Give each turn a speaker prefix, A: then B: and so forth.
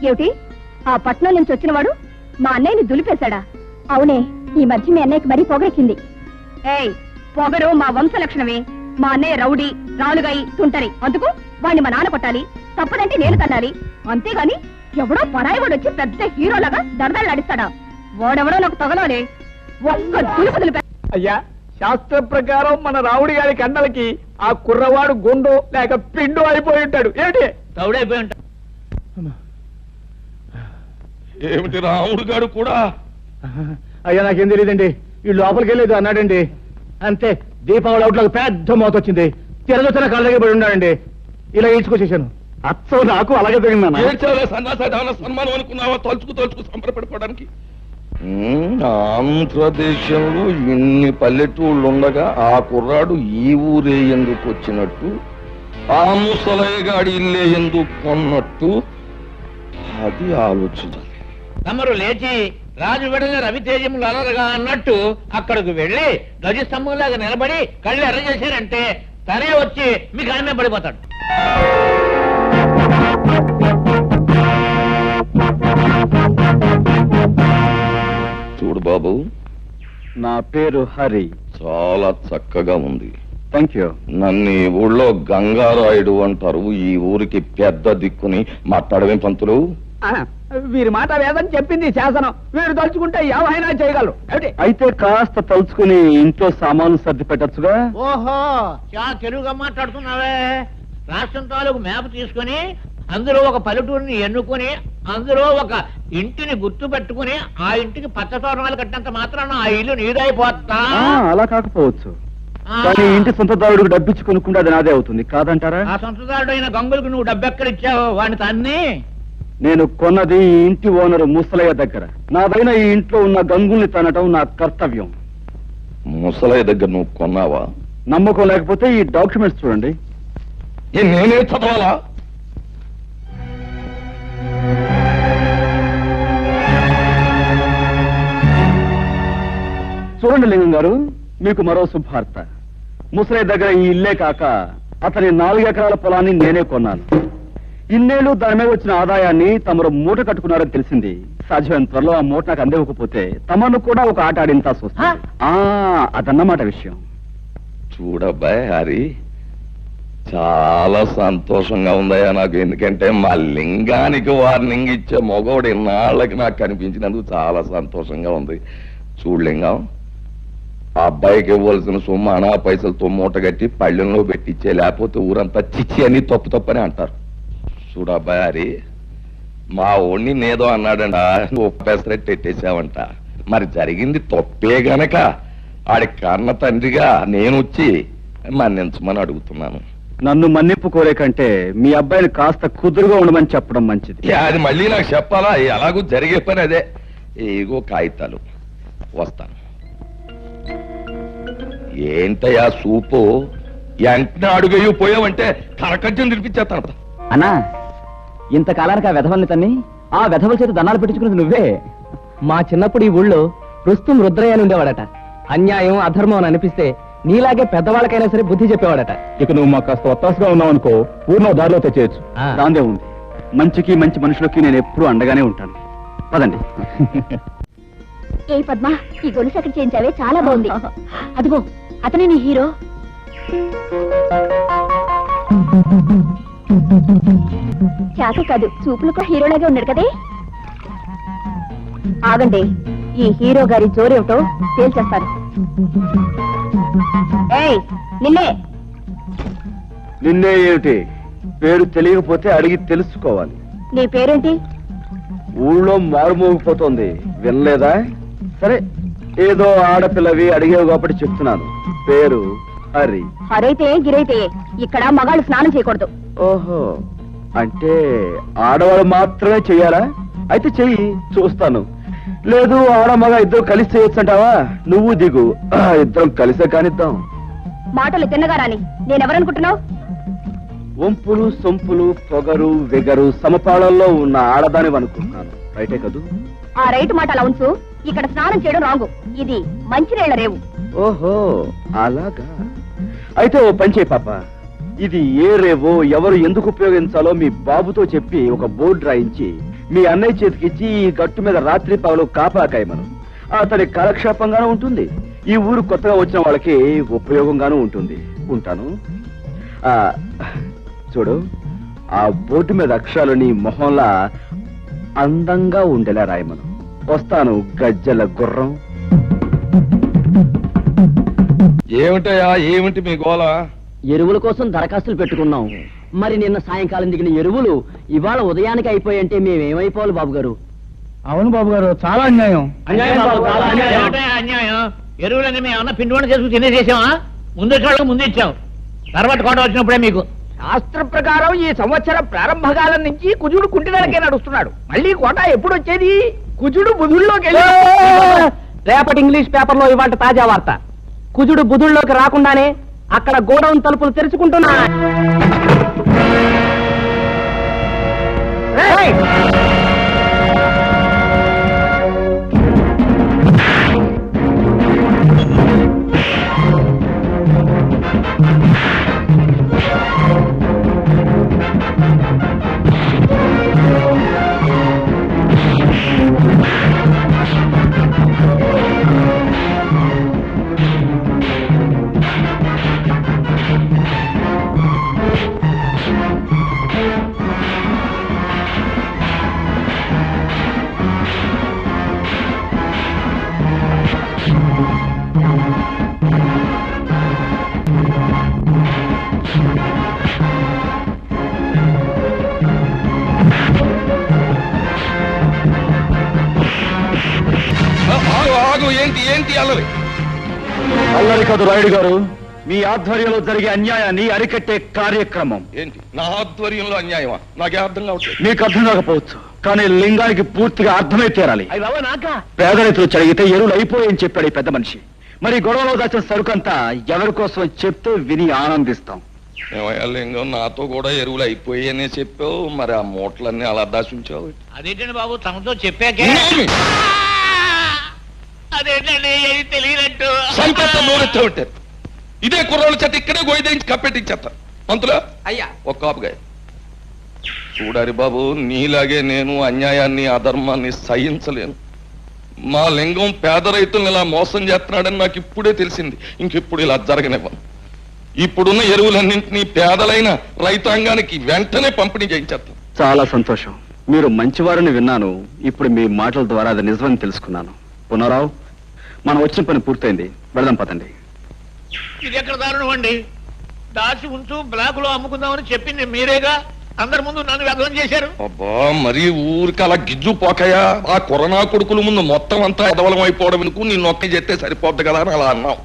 A: ఏమిటి ఆ పట్నం నుంచి వచ్చినవాడు మా అన్నయ్యని దులిపేశాడా? అవునే, ఈ మధ్య మీ అన్నయ్యకి మరీ పొగరెక్కింది. ఏయ్, పొగరు మా వంశ లక్షణమే. మా అన్నయ్య రౌడీ, రాలుగాయి, తుంటరి. అందుకు వాణ్ణి మా నాన్న కొట్టాలి, తప్పదంటే నేను తన్నాలి. అంతేగాని ఎవడో పరాయివాడు వచ్చి పెద్ద హీరోలాగా దరదలాడిస్తాడా? వాడెవడో నాకు తగలాలే. ఒక్క దులుపు దులిపే.
B: అయ్యా, శాస్త్ర ప్రకారం మన రావుడి గారి కండలకి ఆ కుర్రవాడు గుండు లేక పిండు అయిపోయి ఉంటాడు. ఏమిటి
C: తౌడైపోయి ఉంటాడు.
D: ఏమిటి రాముడు గారు కూడా?
B: అయ్యా, నాకేం తెలియదండి. ఈ లోపలికి వెళ్ళేది అన్నాడండి. అంతే, దీపావళి అవుట్లోకి పెద్ద మోత వచ్చింది. తిరగొచ్చిన కాళ్ళ దగ్గర పడి ఉన్నాడండి. ఇలా ఈడ్చుకొచ్చేసాను. అచ్చం నాకు అలాగే తగిలిందన్నా.
D: సన్మానం అనుకున్నావా? తలుచుకు సంబరపడిపోవడానికి. ఆంధ్రదేశంలో ఇన్ని పల్లెటూళ్ళు ఉండగా ఆ కుర్రాడు ఈ ఊరే ఎందుకు వచ్చినట్టు, ఆ ముసలయ్యగాడి ఇల్లే ఎందుకు కొన్నట్టు, అది ఆలోచించాలి.
C: తమరు లేచి రాజు వెడల రవితేజములు అలరగా అన్నట్టు అక్కడికి వెళ్లి ధ్వజస్తంభంలాగా నిలబడి కళ్ళు ఎర్ర చేశారంటే తనే వచ్చి మీకు ఆమె పడిపోతాడు.
D: చూడు బాబు,
B: నా పేరు హరి.
D: చాలా చక్కగా ఉంది.
B: Thank you.
D: నన్ను ఈ ఊళ్ళో గంగారాయుడు అంటారు. ఈ ఊరికి పెద్ద దిక్కుని మాట్లాడవేం పంతులు?
B: వీరి మాట వేదని చెప్పింది శాసనం. వీరు తలుచుకుంటే ఏమైనా చేయగలరు. అయితే కాస్త తలుచుకుని ఇంట్లో సామాను సర్ది పెట్టచ్చుగా.
C: ఓహో, చాలా తెలుగుగా మాట్లాడుతున్నావే. రాష్ట్రం తాలూకు మ్యాప్ తీసుకుని అందులో ఒక పల్లెటూరిని ఎన్నుకొని అందులో ఒక ఇంటిని గుర్తు పెట్టుకుని ఆ ఇంటికి పచ్చ తోరణాలు కట్టినంత మాత్రాన ఆ ఇల్లు నీదైపోతా.
B: అలా కాకపోవచ్చు, కానీ ఇంటి సొంతదారుడికి డబ్బిచ్చి కొనుక్కుంటే అది నాదే అవుతుంది కాదంటారా?
C: ఆ సొంతదారుడు అయిన గంగులకు నువ్వు డబ్బెక్కడిచ్చావు? వాడిని తన్ని.
B: నేను కొన్నది ఈ ఇంటి ఓనరు ముసలయ్య దగ్గర. నాదైన ఈ ఇంట్లో ఉన్న గంగుల్ని తనటం నా కర్తవ్యం.
D: ముసలయ్య దగ్గర నువ్వు కొన్నావా?
B: నమ్మకం లేకపోతే ఈ డాక్యుమెంట్స్ చూడండి.
D: నేనే చదవాలా?
B: చూడండి లింగం గారు, మీకు మరో శుభార్త. ముసలయ్య దగ్గర ఈ ఇల్లే కాక అతని 4 ఎకరాల పొలాన్ని నేనే కొన్నాను. ఇన్నేళ్లు దాని మీద వచ్చిన ఆదాయాన్ని తమరు మూట కట్టుకున్నారని తెలిసింది. సాధ్యమైన త్వరలో ఆ మూట నాకు అందివ్వకపోతే తమను కూడా ఒక ఆట ఆడించాల్సి వస్తుంది. అదన్నమాట విషయం.
D: చూడబ్బాయ్ హరి, చాలా సంతోషంగా ఉందయ్యా నాకు. ఎందుకంటే మా లింగానికి వార్నింగ్ ఇచ్చే మగవాడు ఇన్నాళ్ళకి నాకు కనిపించినందుకు చాలా సంతోషంగా ఉంది. చూడు లింగం, ఆ అబ్బాయికి ఇవ్వాల్సిన సొమ్ము అనా పైసలతో మూట కట్టి పళ్ళెంలో పెట్టిచ్చే, లేకపోతే ఊరంతా చిచ్చి అని తప్పని అంటారు. చూడబ్బాయి హరి, మా ఓణ్ణి నేదో అన్నాడంట, నువ్వు పెసరెట్టు ఎట్టేసావంట. మరి జరిగింది తప్పే గనక ఆడి కన్న తండ్రిగా నేను వచ్చి మన్నించమని అడుగుతున్నాను.
B: నన్ను మన్నింపు కోరే కంటే మీ అబ్బాయిని కాస్త కుదురుగా ఉండమని చెప్పడం మంచిది.
D: అది మళ్ళీ నాకు చెప్పాలా? ఎలాగూ జరిగే పని అదే. ఏగో కాగితాలు, వస్తాను. ఏంటయ్యా సూపు? వెంటనే అడుగయ్యూ పోయావంటే కరకజ్జం తినిపించేస్తాను.
E: అన్నా, ఇంతకాలానికి ఆ వెధవల్ని తన్ని ఆ వెధవల చేత దండాలు పెట్టించుకున్నది నువ్వే. మా చిన్నప్పుడు ఈ ఊళ్ళో రుస్తుం రుద్రయ్య అని ఉండేవాడట. అన్యాయం అధర్మం అని అనిపిస్తే నీలాగే పెద్దవాళ్ళకైనా సరే బుద్ధి చెప్పేవాడట.
B: ఇక నువ్వు మాకు కాస్త ఒత్తాసుగా ఉన్నావు అనుకో, ఊరిలో దారిలో తెచ్చేయచ్చు. దాందే ఉంది. మంచికి మంచి మనుషులకి నేను ఎప్పుడూ అండగానే ఉంటాను. పదండి.
A: ఏ పద్మ, ఈ గొలుసు ఎక్కడ చేయించావే? చాలా బాగుంది. అదిగో అతనే నీ హీరో. చాక కాదు, చూపులకు హీరోలాగే ఉన్నాడు కదే. ఆగండి, ఈ హీరో గారి జోరేమిటో తేల్చేస్తారు. ఏయ్, నిన్నే.
B: నిన్నే ఏమిటి? పేరు తెలియకపోతే అడిగి తెలుసుకోవాలి.
A: నీ పేరేంటి?
B: ఊళ్ళో మారుమోగిపోతోంది, వినలేదా? సరే, ఏదో ఆడపిల్లవి అడిగేవి కాబట్టి చెప్తున్నాను. పేరు హరి.
A: హరైతే గిరైతే ఇక్కడ మగాళ్ళు స్నానం చేయకూడదు.
B: ఓహో, అంటే ఆడవాళ్ళు మాత్రమే చెయ్యాలా? అయితే చెయ్యి, చూస్తాను. లేదు, ఆడ మగ ఇద్దరు కలిసి చేయొచ్చంటావా? నువ్వు దిగు, ఇద్దరం కలిసే కానిద్దాం.
A: మాటలు తిన్నగారాని నేనెవరనుకుంటున్నావు?
B: వంపులు సొంపులు పొగరు వెగరు సమపాళల్లో ఉన్న ఆడదాని అనుకుంటున్నాను. రైటే కదూ?
A: ఆ రైట్ మాట అలా ఉంచు. ఇక్కడ స్నానం చేయడం రాంగు. ఇది మంచినీళ్ల రేవు.
B: ఓహో, అలాగా. అయితే ఓ పని చేయి పాప, ఇది ఏ రేవో ఎవరు ఎందుకు ఉపయోగించాలో మీ బాబుతో చెప్పి ఒక బోర్డు రాయించి మీ అన్నయ్య చేతికిచ్చి ఈ గట్టు మీద రాత్రి పగలు కాపాకాయమను. అతని కాలక్షేపంగానూ ఉంటుంది, ఈ ఊరు కొత్తగా వచ్చిన వాళ్ళకి ఉపయోగంగానూ ఉంటుంది. ఉంటాను. ఆ చూడు, ఆ బోర్డు మీద అక్షరాలు నీ మొహంలా అందంగా ఉండేలా రాయమను. వస్తాను గజ్జల గుర్రం.
D: ఏమిటయా ఏమిటి మీ గోల?
E: ఎరువుల కోసం దరఖాస్తులు పెట్టుకున్నాం. మరి నిన్న సాయంకాలం దిగిన ఎరువులు ఇవాళ ఉదయానికి అయిపోయంటే మేమేమైపోవాలి బాబు గారు?
F: అవును బాబు గారు, చాలా అన్యాయం.
C: ఏమిటయ్యా అన్యాయం? ఎరువులన్నీ మేము ఏమన్నా పిండి వంట చేసుకుని తినేసేసామా? ముందు వాళ్ళకి ముందు ఇచ్చాం, తర్వాత కోట వచ్చినప్పుడే మీకు.
F: శాస్త్ర ప్రకారం ఈ సంవత్సరం ప్రారంభకాలం నుంచి కుజుడు కుంటినరకే నడుస్తున్నాడు. మళ్ళీ కోట ఎప్పుడు వచ్చేది? కుజుడు బుధుల్లోకి
E: రేపటి ఇంగ్లీష్ పేపర్ లో ఇవాళ తాజా వార్త. కుజుడు బుధుల్లోకి రాకుండానే అక్కడ గోడౌన్ తలుపులు తెరుచుకుంటున్నా.
D: ఆగు, ఏంటి ఏంటి అల్లరి?
B: అల్లరి కాదు రాయుడు గారు, మీ ఆధ్వర్యంలో జరిగే అన్యాయాన్ని అరికట్టే కార్యక్రమం.
D: ఏంటి నా ఆధ్వర్యంలో అన్యాయమా? నాకే అర్థం కావట్లేదు.
B: మీకు అర్థం కాకపోవచ్చు, కానీ లింగానికి పూర్తిగా అర్థమై తీరాలి.
E: అయ్యి బాబా నాకా?
B: పేద రైతులు చదివితే ఎరువులు అయిపోయాయని చెప్పాడు ఈ పెద్ద మనిషి. మరి గొడవలో దాచిన సరుకంతా ఎవరి కోసం చెప్తే విని ఆనందిస్తాం.
D: ఏమయ్యా లింగం, నాతో కూడా ఎరువులు అయిపోయాయనే చెప్పావు, మరి ఆ మూటలన్నీ అలా దాచుంచావు.
C: అదేంటండి బాబు, తమతో చెప్పాకే. అదేంటండి ఏది తెలియనట్టు.
D: సంపెత్త నూనెత్తే ఉంటారు. ఇదే కుర్రోళ్ళ చేత ఇక్కడే గోయిదేంచి కప్పెట్టించేస్తారు. మంతులా
E: అయ్యా
D: ఒక్క కాపుగా చూడారి బాబు, నీలాగే నేను అన్యాయాన్ని అధర్మాన్ని సహించలేను. మా లింగం పేద రైతులను ఇలా మోసం చేస్తున్నాడని నాకు ఇప్పుడే తెలిసింది. ఇంకెప్పుడు ఇలా జరగనివ్వను. ఇప్పుడున్న ఎరువులన్నింటినీ పేదలైన రైతాంగానికి వెంటనే పంపిణీ చేయించేస్తాం.
B: చాలా సంతోషం, మీరు మంచివారని విన్నాను. ఇప్పుడు మీ మాటల ద్వారా అది నిజమని తెలుసుకున్నాను. పునరావు, మనం వచ్చిన పని పూర్తయింది, వెళదాం పదండి.
C: ఇది ఎక్కడ దారుణం అండి? దాచి ఉంచు, బ్లాక్ లో అమ్ముకుందామని చెప్పింది మీరేగా. అందరి ముందు నన్ను వ్యర్థం చేశారు.
D: అబ్బా, మరి ఊరికి అలా గిజ్జు పోకయా? ఆ కరోనా కొడుకుల ముందు మొత్తం అంతా ఎదవలం అయిపోవడం ఎందుకు? నిన్ను ఒక్క చెప్తే సరిపోద్ది కదా అని అలా అన్నావు.